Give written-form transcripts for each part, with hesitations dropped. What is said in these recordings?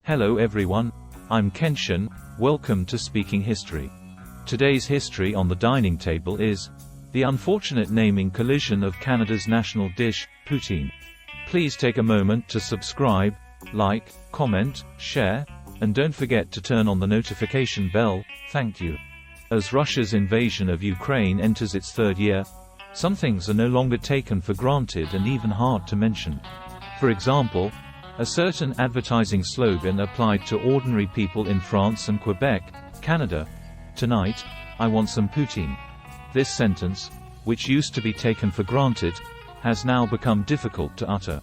Hello everyone, I'm Kenshin, welcome to Speaking History. Today's history on the dining table is the unfortunate naming collision of Canada's national dish, poutine. Please take a moment to subscribe, like, comment, share, and don't forget to turn on the notification bell, thank you. As Russia's invasion of Ukraine enters its third year, some things are no longer taken for granted and even hard to mention. For example, a certain advertising slogan applied to ordinary people in France and Quebec, Canada. Tonight, I want some poutine. This sentence, which used to be taken for granted, has now become difficult to utter.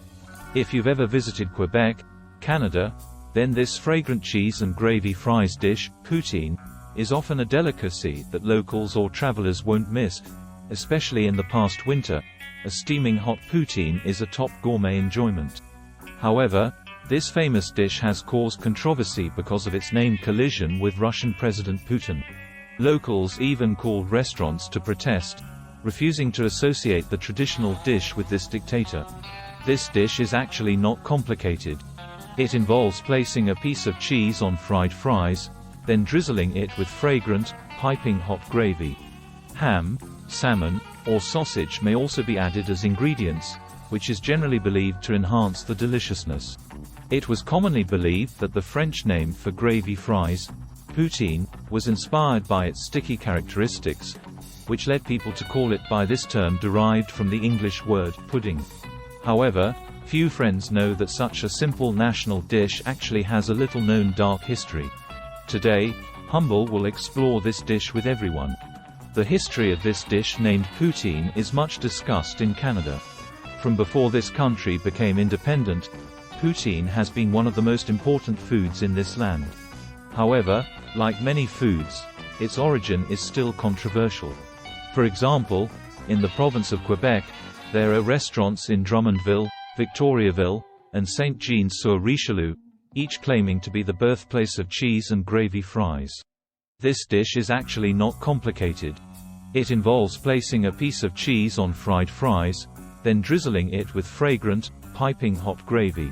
If you've ever visited Quebec, Canada, then this fragrant cheese and gravy fries dish, poutine, is often a delicacy that locals or travelers won't miss, especially in the past winter. A steaming hot poutine is a top gourmet enjoyment. However, this famous dish has caused controversy because of its name collision with Russian President Putin. Locals even called restaurants to protest, refusing to associate the traditional dish with this dictator. This dish is actually not complicated. It involves placing a piece of cheese on fried fries, then drizzling it with fragrant, piping hot gravy. Ham, salmon, or sausage may also be added as ingredients, which is generally believed to enhance the deliciousness. It was commonly believed that the French name for gravy fries, poutine, was inspired by its sticky characteristics, which led people to call it by this term derived from the English word pudding. However, few friends know that such a simple national dish actually has a little-known dark history. Today, Humble will explore this dish with everyone. The history of this dish named poutine is much discussed in Canada. From before this country became independent, poutine has been one of the most important foods in this land. However, like many foods, its origin is still controversial. For example, in the province of Quebec, there are restaurants in Drummondville, Victoriaville, and Saint-Jean-sur-Richelieu, each claiming to be the birthplace of cheese and gravy fries. This dish is actually not complicated. It involves placing a piece of cheese on fried fries, then drizzling it with fragrant, piping hot gravy.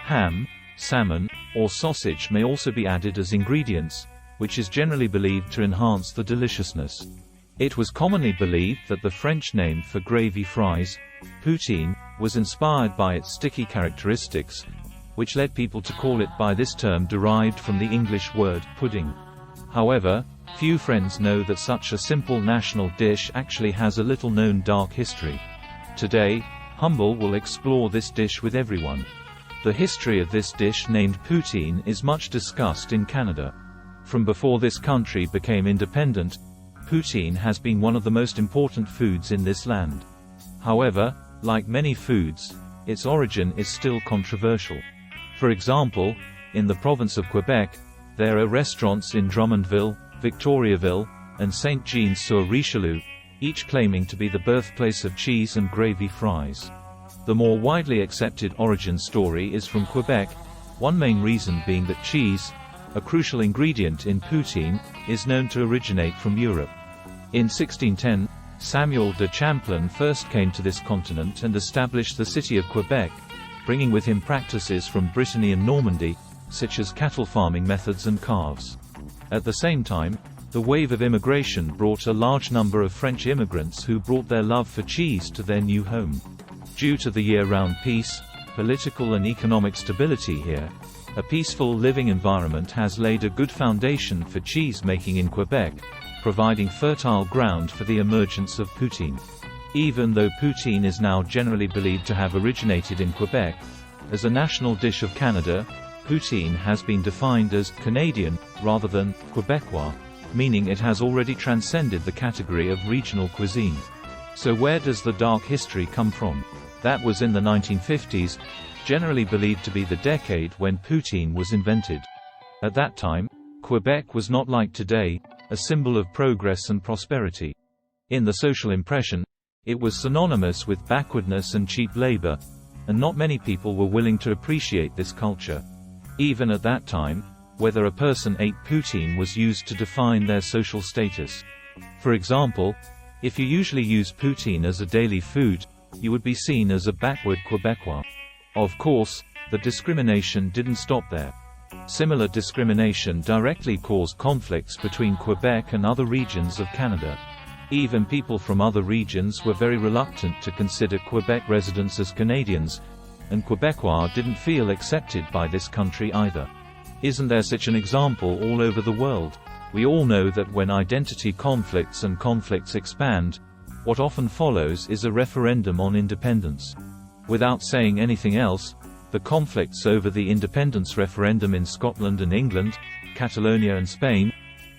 Ham, salmon, or sausage may also be added as ingredients, which is generally believed to enhance the deliciousness. It was commonly believed that the French name for gravy fries, poutine, was inspired by its sticky characteristics, which led people to call it by this term derived from the English word pudding. However, few friends know that such a simple national dish actually has a little-known dark history. Today, Humble will explore this dish with everyone. The history of this dish named poutine is much discussed in Canada. From before this country became independent, poutine has been one of the most important foods in this land. However, like many foods, its origin is still controversial. For example, in the province of Quebec, there are restaurants in Drummondville, Victoriaville, and Saint-Jean-sur-Richelieu, each claiming to be the birthplace of cheese and gravy fries. The more widely accepted origin story is from Quebec, one main reason being that cheese, a crucial ingredient in poutine, is known to originate from Europe. In 1610, Samuel de Champlain first came to this continent and established the city of Quebec, bringing with him practices from Brittany and Normandy, such as cattle farming methods and calves. At the same time, the wave of immigration brought a large number of French immigrants who brought their love for cheese to their new home. Due to the year-round peace, political and economic stability here, a peaceful living environment has laid a good foundation for cheese making in Quebec, providing fertile ground for the emergence of poutine. Even though poutine is now generally believed to have originated in Quebec, as a national dish of Canada, poutine has been defined as Canadian, rather than Quebecois, meaning it has already transcended the category of regional cuisine. So where does the dark history come from? That was in the 1950s, generally believed to be the decade when poutine was invented. At that time, Quebec was not like today, a symbol of progress and prosperity. In the social impression, it was synonymous with backwardness and cheap labor, and not many people were willing to appreciate this culture. Even at that time, whether a person ate poutine was used to define their social status. For example, if you usually use poutine as a daily food, you would be seen as a backward Quebecois. Of course, the discrimination didn't stop there. Similar discrimination directly caused conflicts between Quebec and other regions of Canada. Even people from other regions were very reluctant to consider Quebec residents as Canadians, and Quebecois didn't feel accepted by this country either. Isn't there such an example all over the world? We all know that when identity conflicts and conflicts expand, what often follows is a referendum on independence. Without saying anything else, the conflicts over the independence referendum in Scotland and England, Catalonia and Spain,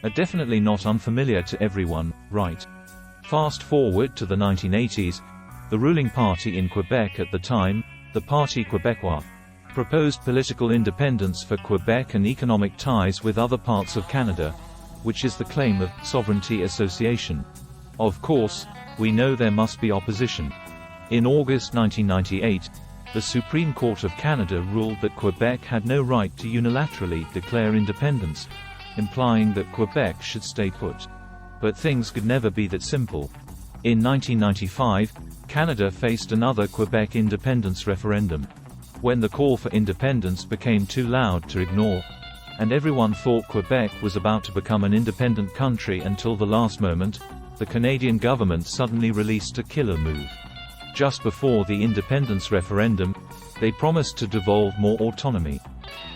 are definitely not unfamiliar to everyone, right? Fast forward to the 1980s, the ruling party in Quebec at the time, the Parti Québécois, proposed political independence for Quebec and economic ties with other parts of Canada, which is the claim of sovereignty association. Of course, we know there must be opposition. In August 1998, the Supreme Court of Canada ruled that Quebec had no right to unilaterally declare independence, implying that Quebec should stay put. But things could never be that simple. In 1995, Canada faced another Quebec independence referendum. When the call for independence became too loud to ignore, and everyone thought Quebec was about to become an independent country until the last moment, the Canadian government suddenly released a killer move. Just before the independence referendum, they promised to devolve more autonomy.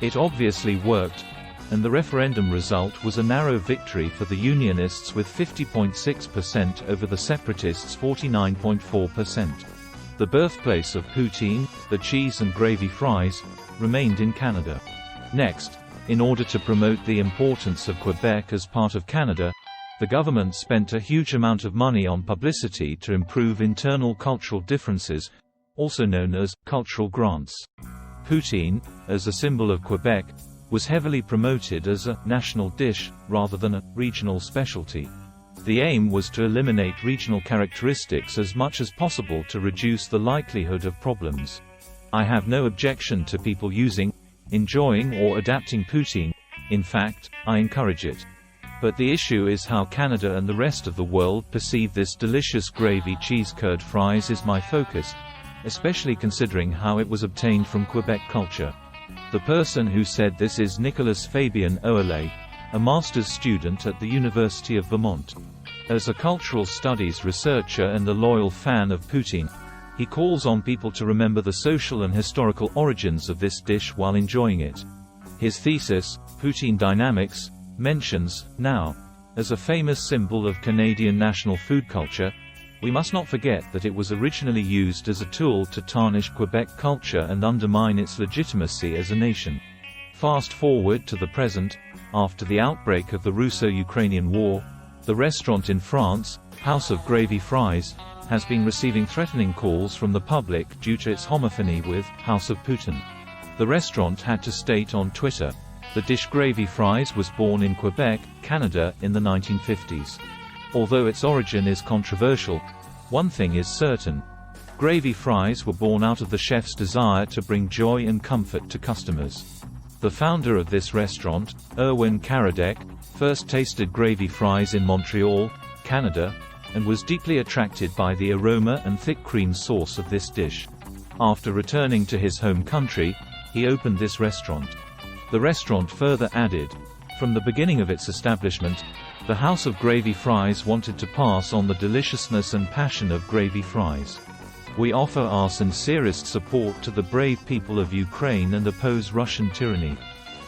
It obviously worked, and the referendum result was a narrow victory for the Unionists with 50.6% over the Separatists' 49.4%. The birthplace of poutine, the cheese and gravy fries, remained in Canada. Next, in order to promote the importance of Quebec as part of Canada, the government spent a huge amount of money on publicity to improve internal cultural differences, also known as cultural grants. Poutine, as a symbol of Quebec, was heavily promoted as a national dish, rather than a regional specialty. The aim was to eliminate regional characteristics as much as possible to reduce the likelihood of problems. I have no objection to people using, enjoying or adapting poutine. In fact, I encourage it. But the issue is how Canada and the rest of the world perceive this delicious gravy cheese curd fries is my focus, especially considering how it was obtained from Quebec culture. The person who said this is Nicolas Fabien Oelet, a master's student at the University of Vermont. As a cultural studies researcher and a loyal fan of poutine, he calls on people to remember the social and historical origins of this dish while enjoying it. His thesis, Poutine Dynamics, mentions, now, as a famous symbol of Canadian national food culture, we must not forget that it was originally used as a tool to tarnish Quebec culture and undermine its legitimacy as a nation. Fast forward to the present, after the outbreak of the Russo-Ukrainian War, the restaurant in France, House of Gravy Fries, has been receiving threatening calls from the public due to its homophony with House of Putin. The restaurant had to state on Twitter, the dish Gravy Fries was born in Quebec, Canada, in the 1950s. Although its origin is controversial, one thing is certain. Gravy fries were born out of the chef's desire to bring joy and comfort to customers. The founder of this restaurant, Erwin Karadec, first tasted gravy fries in Montreal, Canada, and was deeply attracted by the aroma and thick cream sauce of this dish. After returning to his home country, he opened this restaurant. The restaurant further added, from the beginning of its establishment, the House of Gravy Fries wanted to pass on the deliciousness and passion of gravy fries. We offer our sincerest support to the brave people of Ukraine and oppose Russian tyranny.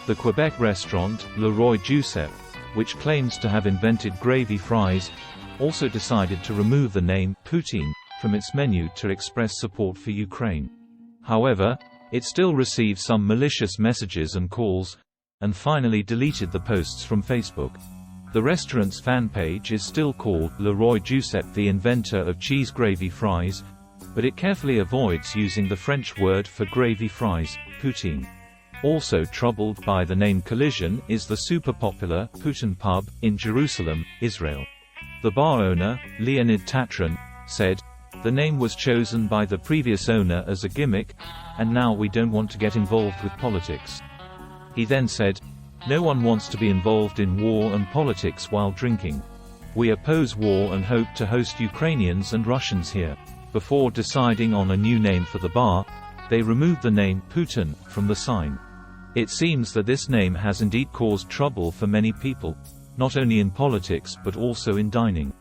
The Quebec restaurant, Le Roi Giuseppe, which claims to have invented gravy fries, also decided to remove the name Poutine from its menu to express support for Ukraine. However, it still received some malicious messages and calls, and finally deleted the posts from Facebook. The restaurant's fan page is still called Le Roi Giuseppe, the inventor of cheese gravy fries, but it carefully avoids using the French word for gravy fries, poutine. Also troubled by the name collision is the super-popular Poutine Pub in Jerusalem, Israel. The bar owner, Leonid Tatran, said, "The name was chosen by the previous owner as a gimmick, and now we don't want to get involved with politics." He then said, "No one wants to be involved in war and politics while drinking. We oppose war and hope to host Ukrainians and Russians here." Before deciding on a new name for the bar, they removed the name Putin from the sign. It seems that this name has indeed caused trouble for many people, not only in politics but also in dining.